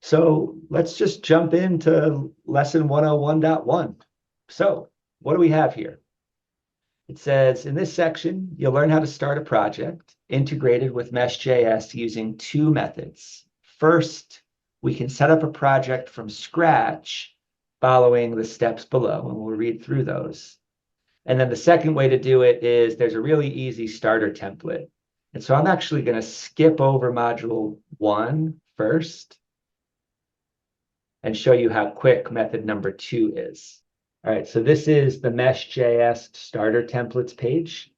So let's just jump into lesson 101.1. So what do we have here? It says in this section, you'll learn how to start a project integrated with Mesh.js using two methods. First, we can set up a project from scratch following the steps below, and we'll read through those. And then the second way to do it is there's a really easy starter template. And so I'm actually going to skip over module 1 first and show you how quick method number 2 is. All right, so this is the Mesh.js starter templates page.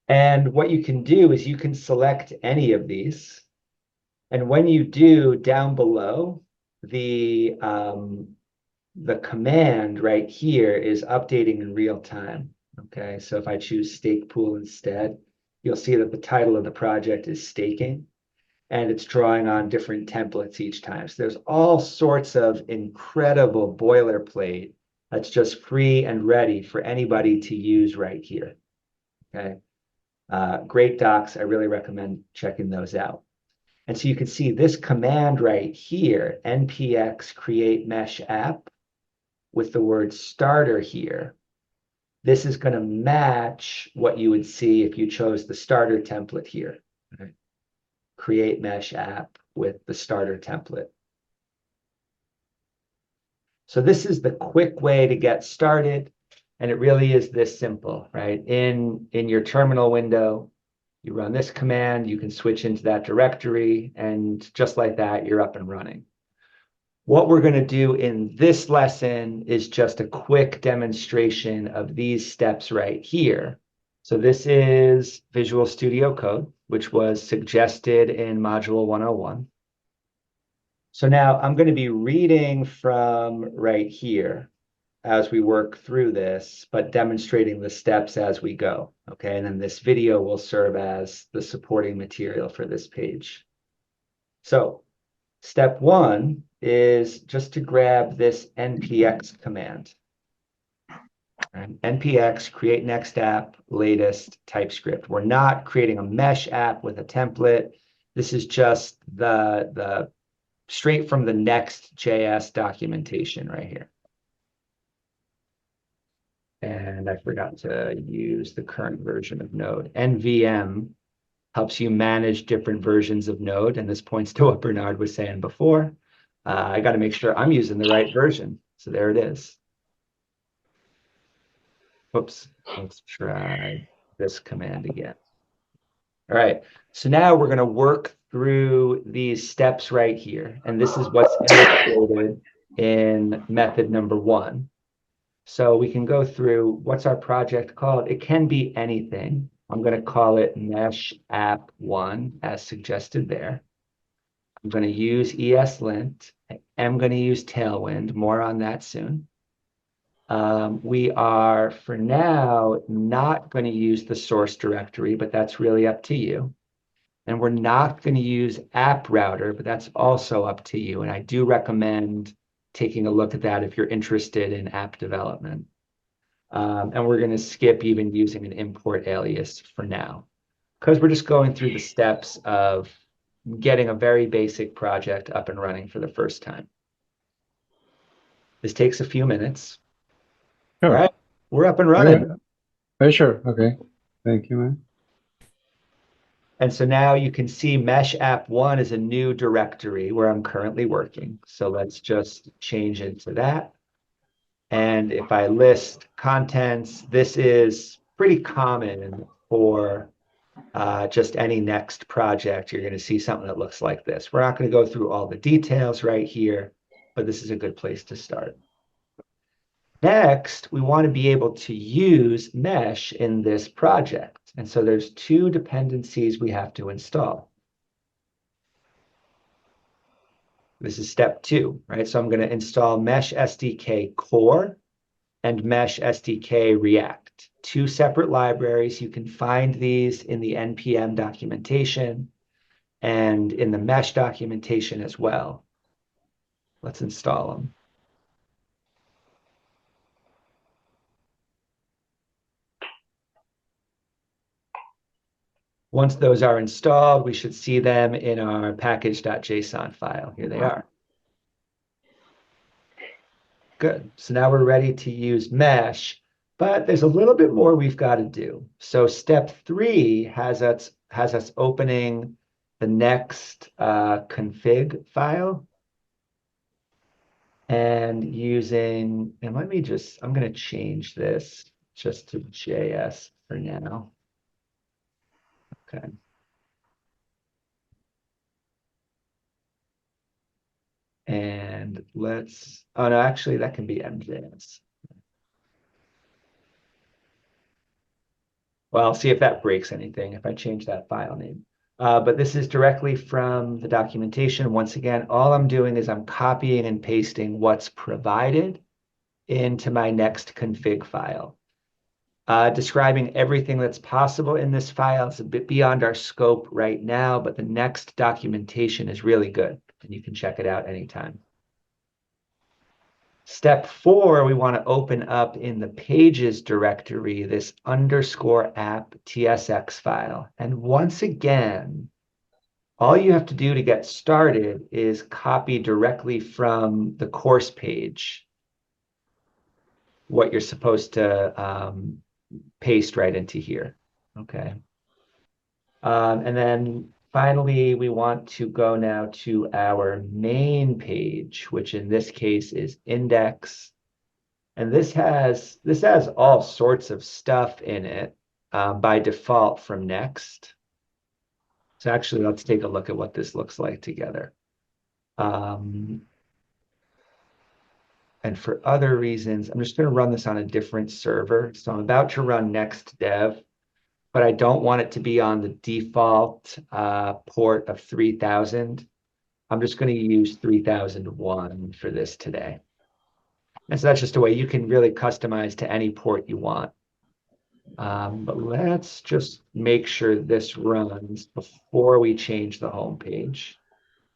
And what you can do is you can select any of these. And when you do, down below, the command right here is updating in real time. Okay, so if I choose stake pool instead, you'll see that the title of the project is staking, and it's drawing on different templates each time. So there's all sorts of incredible boilerplate that's just free and ready for anybody to use right here. Okay, great docs. I really recommend checking those out. And so you can see this command right here, npx create mesh app, with the word starter here. This is going to match what you would see if you chose the starter template here. Okay. Create mesh app with the starter template. So this is the quick way to get started. And it really is this simple, right? In your terminal window, you run this command, you can switch into that directory, and just like that, you're up and running. What we're going to do in this lesson is just a quick demonstration of these steps right here. So this is Visual Studio Code, which was suggested in Module 101. So now I'm going to be reading from right here as we work through this, but demonstrating the steps as we go. Okay, and then this video will serve as the supporting material for this page. So step 1 is just to grab this npx command. And npx create next app latest TypeScript. We're not creating a mesh app with a template. This is just the straight from the Next.js documentation right here. And I forgot to use the current version of Node. NVM helps you manage different versions of Node. And this points to what Bernard was saying before. I got to make sure I'm using the right version. So there it is. Oops, let's try this command again. All right, so now we're going to work through these steps right here. And this is what's illustrated in method number 1. So we can go through, what's our project called? It can be anything. I'm going to call it Mesh App 1 as suggested there. I'm going to use ESLint. I am going to use Tailwind. More on that soon. We are, for now, not going to use the source directory, but that's really up to you. And we're not going to use App Router, but that's also up to you. And I do recommend taking a look at that if you're interested in app development. And we're going to skip even using an import alias for now, because we're just going through the steps of getting a very basic project up and running for the first time. This takes a few minutes. All Sure. right, we're up and Okay. running. Sure. Okay. Thank you, man. And so now you can see Mesh App 1 is a new directory where I'm currently working. So let's just change into that. And if I list contents, this is pretty common for just any next project. You're going to see something that looks like this. We're not going to go through all the details right here, but this is a good place to start. Next, we want to be able to use Mesh in this project. And so there's 2 dependencies we have to install. This is step 2, right? So I'm going to install Mesh SDK Core and Mesh SDK React. 2 separate libraries. You can find these in the NPM documentation and in the Mesh documentation as well. Let's install them. Once those are installed, we should see them in our package.json file. Here they are. Good. So now we're ready to use mesh, but there's a little bit more we've got to do. So step 3 has us opening the next config file and I'm going to change this just to JS for now. Okay. And oh no, actually that can be MJS. Well, I'll see if that breaks anything if I change that file name. But this is directly from the documentation. Once again, all I'm doing is I'm copying and pasting what's provided into my next config file. Describing everything that's possible in this file. It's a bit beyond our scope right now, but the next documentation is really good, and you can check it out anytime. Step 4, we want to open up in the pages directory this _app tsx file. And once again, all you have to do to get started is copy directly from the course page what you're supposed to paste right into here. Okay. And then finally, we want to go now to our main page, which in this case is index. And this has all sorts of stuff in it by default from Next. So actually, let's take a look at what this looks like together. And for other reasons, I'm just going to run this on a different server. So I'm about to run Next Dev, but I don't want it to be on the default port of 3000. I'm just going to use 3001 for this today. And so that's just a way you can really customize to any port you want. But let's just make sure this runs before we change the home page.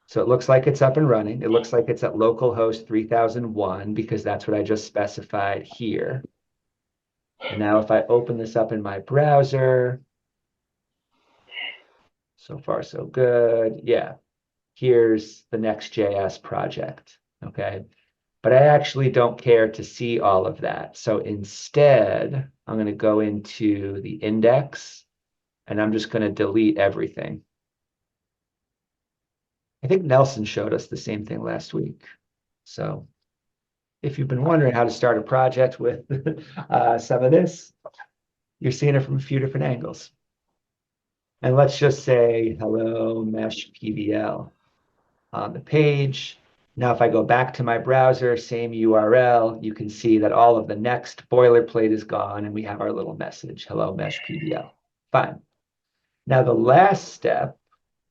So it looks like it's up and running. It looks like it's at localhost 3001 because that's what I just specified here. And now if I open this up in my browser, so far so good. Yeah, here's the Next.js project, okay? But I actually don't care to see all of that. So instead, I'm going to go into the index and I'm just going to delete everything. I think Nelson showed us the same thing last week. So if you've been wondering how to start a project with some of this, you're seeing it from a few different angles. And let's just say, hello, mesh PBL on the page. Now, if I go back to my browser, same URL, you can see that all of the next boilerplate is gone and we have our little message, hello, mesh PBL. Fine. Now, the last step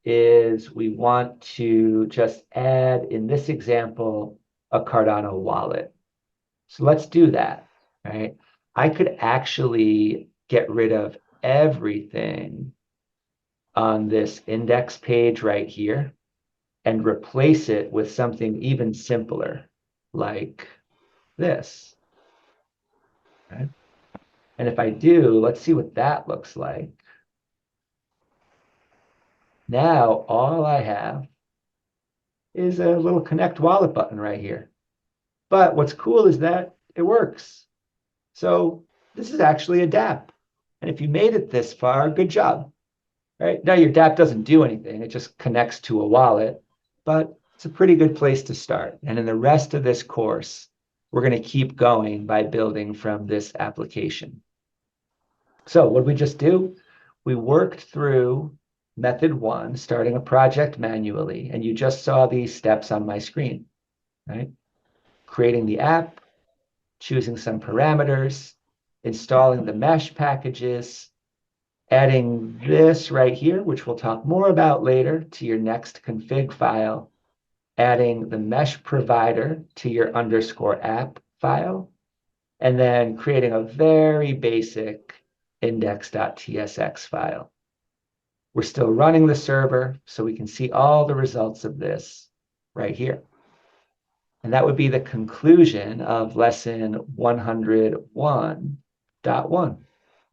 is we want to just add, in this example, a Cardano wallet. So let's do that, right? I could actually get rid of everything on this index page right here and replace it with something even simpler, like this. Right? And if I do, let's see what that looks like. Now, all I have is a little connect wallet button right here. But what's cool is that it works. So this is actually a dApp. And if you made it this far, good job. Right? Now your dApp doesn't do anything. It just connects to a wallet, but it's a pretty good place to start. And in the rest of this course, we're going to keep going by building from this application. So what did we just do? We worked through method 1, starting a project manually, and you just saw these steps on my screen, right? Creating the app, choosing some parameters, installing the mesh packages, adding this right here, which we'll talk more about later, to your next config file, adding the mesh provider to your _app file, and then creating a very basic index.tsx file. We're still running the server, so we can see all the results of this right here. And that would be the conclusion of lesson 101.1.